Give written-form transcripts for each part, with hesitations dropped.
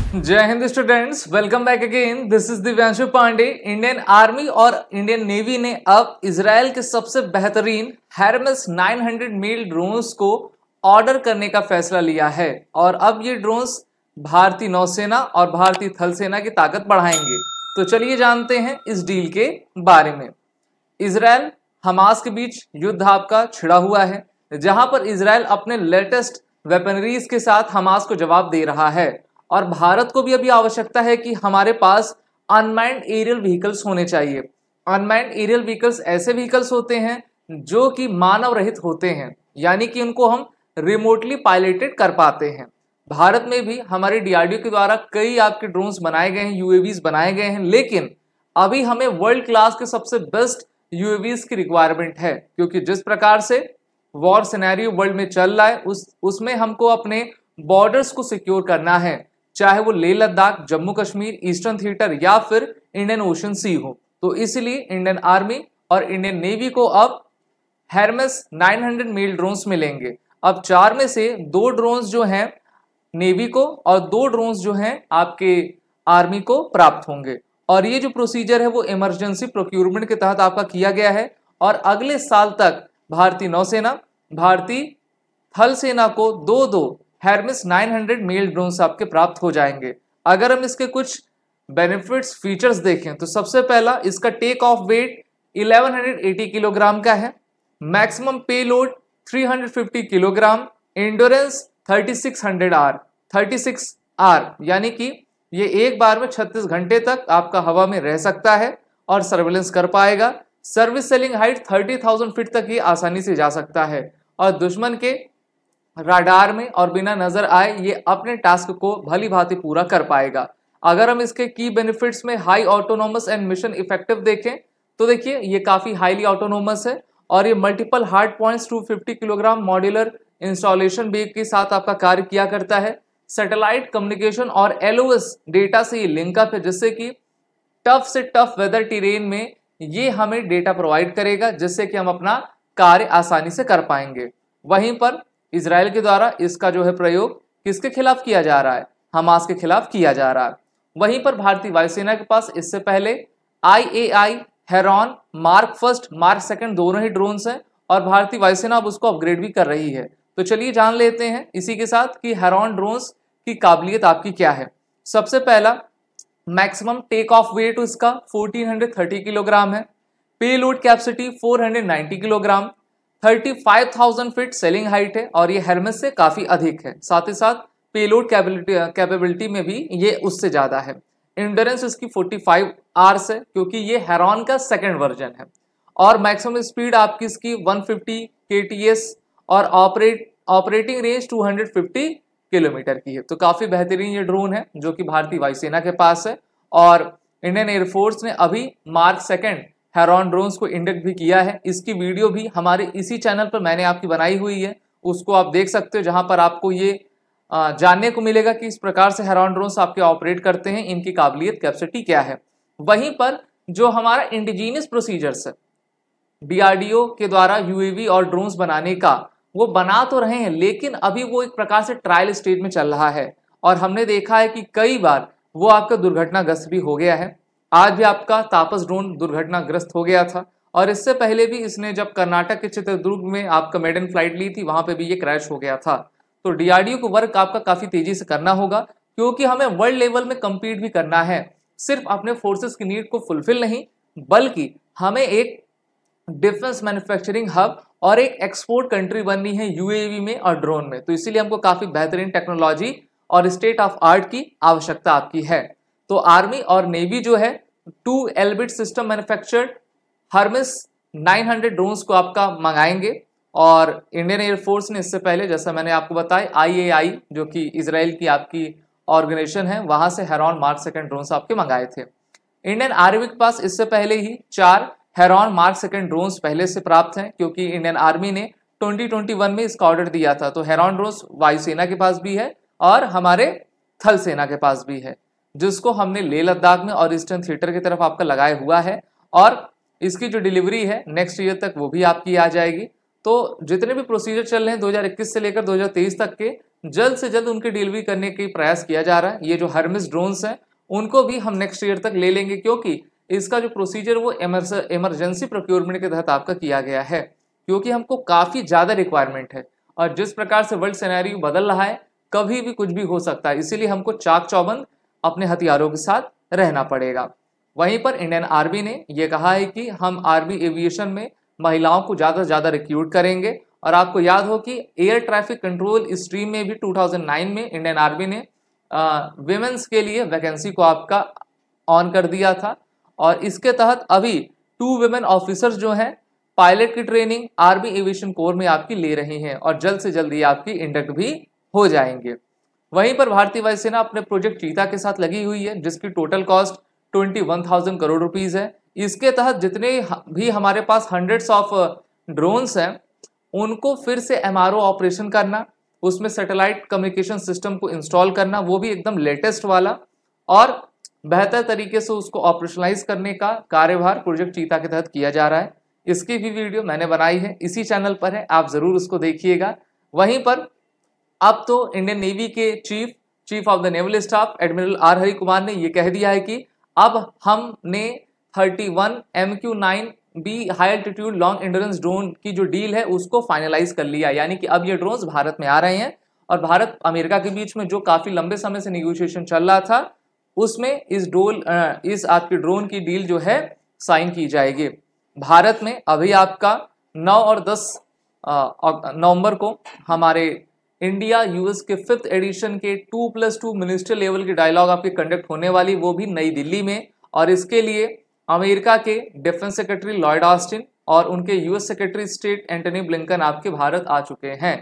जय हिंद students, welcome back again. This is Divyanshu Pandey. Indian army और इंडियन नेवी ने अब इजराइल के सबसे बेहतरीन हेरमेस 900 मील ड्रोन्स को ऑर्डर करने का फैसला लिया है और अब ये ड्रोन्स भारतीय नौसेना और भारतीय थल सेना की ताकत बढ़ाएंगे। तो चलिए जानते हैं इस डील के बारे में। इजराइल हमास के बीच युद्ध आपका छिड़ा हुआ है, जहां पर इजराइल अपने लेटेस्ट वेपनरीज के साथ हमास को जवाब दे रहा है और भारत को भी अभी आवश्यकता है कि हमारे पास अनमैन्ड एरियल व्हीकल्स होने चाहिए। अनमैन्ड एरियल व्हीकल्स ऐसे व्हीकल्स होते हैं जो कि मानव रहित होते हैं, यानी कि उनको हम रिमोटली पायलटेड कर पाते हैं। भारत में भी हमारे डीआरडीओ के द्वारा कई आपके ड्रोन्स बनाए गए हैं, यूएवीज बनाए गए हैं, लेकिन अभी हमें वर्ल्ड क्लास के सबसे बेस्ट यूएवीज की रिक्वायरमेंट है, क्योंकि जिस प्रकार से वॉर सिनेरियो वर्ल्ड में चल रहा है उसमें हमको अपने बॉर्डर्स को सिक्योर करना है, चाहे वो लेह लद्दाख, जम्मू कश्मीर, ईस्टर्न थिएटर या फिर इंडियन ओशन सी हो। तो इसलिए इंडियन आर्मी और इंडियन नेवी को अब हेरमेस 900 मील ड्रोन्स मिलेंगे। अब 4 में से 2 ड्रोन्स जो हैं नेवी को और 2 ड्रोन्स जो हैं आपके आर्मी को प्राप्त होंगे। और ये जो प्रोसीजर है वो इमरजेंसी प्रोक्यूरमेंट के तहत आपका किया गया है और अगले साल तक भारतीय नौसेना, भारतीय थल सेना को 2-2 हेरमेस 900 मील ड्रोन्स आपके प्राप्त हो जाएंगे। अगर हम इसके कुछ बेनिफिट्स फीचर्स देखें तो सबसे पहला, इसका टेक ऑफ वेट 1180 किलोग्राम का है, maximum payload 350 kilogram, endurance 36 hour, यानी कि ये एक बार में 36 घंटे तक आपका हवा में रह सकता है और सर्वेलेंस कर पाएगा। सर्विस सेलिंग हाइट 30,000 फीट तक ये आसानी से जा सकता है और दुश्मन के राडार में और बिना नजर आए ये अपने टास्क को भली भांति पूरा कर पाएगा। अगर हम इसके की बेनिफिट्स में high autonomous and mission effective देखें तो देखिए ये काफी हाईली ऑटोनोमस है और ये multiple hard points 250 kilogram modular installation बेग के साथ आपका कार्य किया करता है। सैटेलाइट कम्युनिकेशन और एलओएस डेटा से ये लिंकअप है, जिससे कि टफ से टफ वेदर टेरेन में ये हमें डेटा प्रोवाइड करेगा, जिससे कि हम अपना कार्य आसानी से कर पाएंगे। वहीं पर इजराइल के द्वारा इसका जो है प्रयोग किसके खिलाफ किया जा रहा है? हमास के खिलाफ किया जा रहा है। वहीं पर भारतीय वायुसेना के पास इससे पहले IAI, heron, mark first, mark second दोनों ही ड्रोन्स हैं और भारतीय वायुसेना अब उसको अपग्रेड भी कर रही है। तो चलिए जान लेते हैं इसी के साथ कि हेरॉन ड्रोन्स की काबिलियत आपकी क्या है। सबसे पहला, मैक्सिमम टेक ऑफ वेट इसका 1430 किलोग्राम है, payload capacity 490 kilogram, 35,000 feet selling height है और ये हेरमेस से काफी अधिक है। साथ ही साथ पेलोड कैपेबिलिटी में भी ये उससे ज्यादा है। एंड्योरेंस इसकी 45 आवर्स है, क्योंकि ये हेरॉन का सेकंड वर्जन है और मैक्सिमम स्पीड आपकी इसकी 150 kts और ऑपरेटिंग रेंज 250 किलोमीटर की है। तो काफी बेहतरीन ये ड्रोन है जो कि भारतीय वायुसेना के पास है और इंडियन एयरफोर्स ने अभी मार्क सेकंड हेरॉन ड्रोन्स को इंडक्ट भी किया है। इसकी वीडियो भी हमारे इसी चैनल पर मैंने आपकी बनाई हुई है, उसको आप देख सकते हो, जहां पर आपको ये जानने को मिलेगा कि इस प्रकार से हेरॉन ड्रोन्स आपके ऑपरेट करते हैं, इनकी काबिलियत कैपेसिटी क्या है। वहीं पर जो हमारा इंडिजीनियस प्रोसीजर्स है डीआरडीओ के द्वारा यूएवी और ड्रोन्स बनाने का, वो बना तो रहे हैं लेकिन अभी वो एक प्रकार से ट्रायल स्टेज में चल रहा है और हमने देखा है कि कई बार वो आपका दुर्घटनाग्रस्त भी हो गया है। आज भी आपका तापस ड्रोन दुर्घटनाग्रस्त हो गया था और इससे पहले भी इसने जब कर्नाटक के चित्रदुर्ग में आपका मेडन फ्लाइट ली थी, वहां पे भी ये क्रैश हो गया था। तो डीआरडीओ को वर्क आपका काफी तेजी से करना होगा, क्योंकि हमें वर्ल्ड लेवल में कम्पीट भी करना है। सिर्फ अपने फोर्सेस की नीड को फुलफिल नहीं, बल्कि हमें एक डिफेंस मैन्युफैक्चरिंग हब और एक एक्सपोर्ट कंट्री बननी है यूएवी में और ड्रोन में। तो इसीलिए हमको काफी बेहतरीन टेक्नोलॉजी और स्टेट ऑफ आर्ट की आवश्यकता आपकी है। तो आर्मी और नेवी जो है 2 एल्बिट सिस्टम मैन्युफैक्चर्ड हेरमेस 900 ड्रोन्स को आपका मंगाएंगे और इंडियन एयरफोर्स ने इससे पहले, जैसा मैंने आपको बताया, IAI जो कि इजराइल की आपकी ऑर्गेनाइजेशन है, वहां से हेरॉन मार्क सेकंड ड्रोन्स आपके मंगाए थे। इंडियन आर्मी के पास इससे पहले ही 4 हेरॉन मार्क सेकंड ड्रोन्स पहले से प्राप्त हैं, क्योंकि इंडियन आर्मी ने 2021 में इसका ऑर्डर दिया था। तो हेरॉन ड्रोन्स वायुसेना के पास भी है और हमारे थल सेना के पास भी है, जिसको हमने लेह लद्दाख में और ईस्टर्न थिएटर की तरफ आपका लगाया हुआ है और इसकी जो डिलीवरी है नेक्स्ट ईयर तक वो भी आपकी आ जाएगी। तो जितने भी प्रोसीजर चल रहे हैं 2021 से लेकर 2023 तक के, जल्द से जल्द उनकी डिलीवरी करने के प्रयास किया जा रहा है। ये जो हर्मिस ड्रोन्स हैं उनको भी हम नेक्स्ट ईयर तक ले लेंगे, क्योंकि इसका जो प्रोसीजर वो इमरजेंसी प्रोक्योरमेंट के तहत आपका किया गया है, क्योंकि हमको काफ़ी ज़्यादा रिक्वायरमेंट है और जिस प्रकार से वर्ल्ड सिनेरियो बदल रहा है कभी भी कुछ भी हो सकता है, इसीलिए हमको चाक चौबंद अपने हथियारों के साथ रहना पड़ेगा। वहीं पर इंडियन आर्मी ने यह कहा है कि हम आर्मी एविएशन में महिलाओं को ज़्यादा से ज़्यादा रिक्रूट करेंगे। और आपको याद हो कि एयर ट्रैफिक कंट्रोल स्ट्रीम में भी 2009 में इंडियन आर्मी ने विमेंस के लिए वैकेंसी को आपका ऑन कर दिया था और इसके तहत अभी 2 विमेन ऑफिसर्स जो हैं पायलट की ट्रेनिंग आर्मी एविएशन कोर में आपकी ले रही हैं और जल्द से जल्द ये आपकी इंडक्ट भी हो जाएंगे। वहीं पर भारतीय वायुसेना अपने प्रोजेक्ट चीता के साथ लगी हुई है, जिसकी टोटल कॉस्ट 21,000 करोड़ रुपीस है। इसके तहत जितने भी हमारे पास हंड्रेड्स ऑफ ड्रोन्स हैं उनको फिर से MRO ऑपरेशन करना, उसमें सैटेलाइट कम्युनिकेशन सिस्टम को इंस्टॉल करना, वो भी एकदम लेटेस्ट वाला, और बेहतर तरीके से उसको ऑपरेशनलाइज करने का कार्यभार प्रोजेक्ट चीता के तहत किया जा रहा है। इसकी भी वीडियो मैंने बनाई है, इसी चैनल पर है, आप जरूर उसको देखिएगा। वहीं पर अब तो इंडियन नेवी के chief of the naval staff admiral R Hari Kumar ने यह कह दिया है कि अब हमने 31 MQ-9B high altitude long endurance drone की जो डील है उसको फाइनलाइज कर लिया, यानी कि अब ये ड्रोन्स भारत में आ रहे हैं और भारत अमेरिका के बीच में जो काफी लंबे समय से नेगोशिएशन चल रहा था उसमें इस आपकी ड्रोन की डील जो है साइन की जाएगी। भारत में अभी आपका 9 और 10 नवंबर को हमारे इंडिया यूएस के 5th एडिशन के 2+2 मिनिस्टर लेवल की डायलॉग आपकी कंडक्ट होने वाली, वो भी नई दिल्ली में, और इसके लिए अमेरिका के डिफेंस सेक्रेटरी लॉयड ऑस्टिन और उनके US secretary state Antony Blinken आपके भारत आ चुके हैं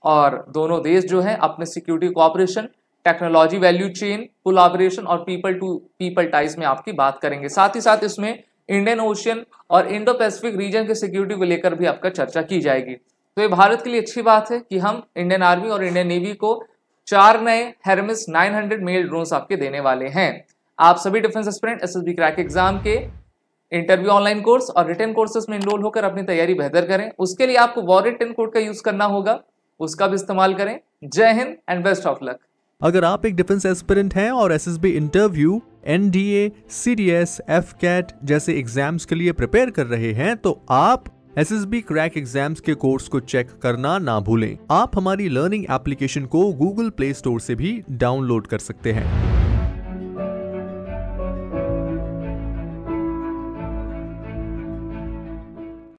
और दोनों देश जो हैं अपने security cooperation, technology value chain collaboration और पीपल टू पीपल टाइज में आपकी बात करेंगे। साथ ही साथ इसमें इंडियन ओशियन और इंडो पैसिफिक रीजन के सिक्योरिटी को लेकर भी आपका चर्चा की जाएगी। तो ये भारत के लिए अच्छी बात है कि हम इंडियन आर्मी और इंडियन नेवी को 4 नए हेरमिस 900 मेल ड्रोन्स आपके देने वाले हैं। आप सभी defence aspirant SSB crack exam के इंटरव्यू ऑनलाइन कोर्स और रिटन कोर्सेज में इनरोल होकर अपनी तैयारी बेहतर करें। उसके लिए आपको वॉरियर 10 कोड का यूज करना होगा, उसका भी इस्तेमाल करें। जय Hind and best of luck. अगर आप एक डिफेंस एस्पिरेंट हैं और SSB interview, NDA, CDS, FCAT जैसे एग्जाम्स के लिए प्रिपेयर कर रहे हैं तो आप SSB क्रैक एग्जाम्स के कोर्स को चेक करना ना भूलें। आप हमारी लर्निंग एप्लीकेशन को Google Play Store से भी डाउनलोड कर सकते हैं।